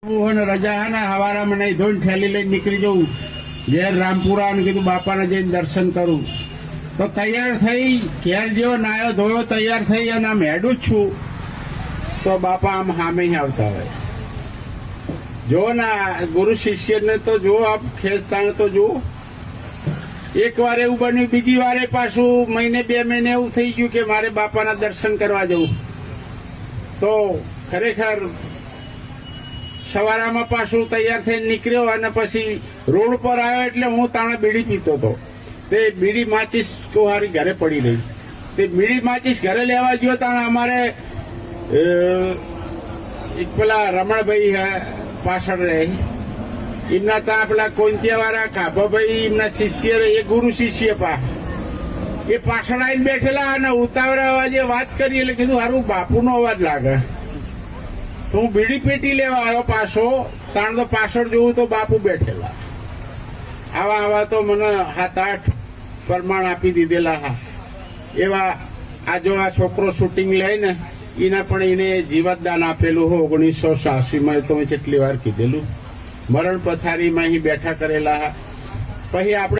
રજા હે ને હવારામાં નહીં ધોઈને થેલી લઈને નીકળી જવું ઘેર રામપુરા અને કીધું બાપાને જઈને દર્શન કરું તો તૈયાર થઈ ઘેર જેવો નાયો ધોયો તૈયાર થઈ અને આમ હેડું જ છું તો બાપા આમ સામે આવતા હોય. જો ના ગુરુ શિષ્યને તો જો આપ ખેંચતાણ તો જુઓ. એક વાર એવું બન્યું, બીજી વારે પાછું મહિને 2 મહિને એવું થઈ ગયું કે મારે બાપાના દર્શન કરવા જવું. તો ખરેખર સવારામાં પાછું તૈયાર થઈને નીકળ્યો અને પછી રોડ પર આવ્યો એટલે હું તાણે બીડી પીતો હતો. તે બીડી માચીસ કુહારી ઘરે પડી રહી. તે બીડી માચીસ ઘરે લેવા ગયો તાણે અમારે એક પેલા રમણભાઈ પાછળ રહે એમના ત્યાં પેલા કોંતિયા વાળા કાભાભાઈ એમના શિષ્ય એ ગુરુ શિષ્ય એ પાછળ આવીને બેઠેલા અને ઉતાવળા અવાજે વાત કરી એટલે કીધું હારું બાપુનો અવાજ લાગે. તો હું બીડી પેટી લેવા આવ્યો પાછો તાણ તો પાછળ જોવું તો બાપુ બેઠેલા. આવા તો મને 7-8 પ્રમાણ આપી દીધેલા. હા એવા આ જો આ છોકરો શૂટિંગ લે ને એને પણ એને જીવતદાન આપેલું 1986 તો મેં કેટલી વાર કીધેલું. મરણ પથારીમાં અહીં બેઠા કરેલા. પછી આપણે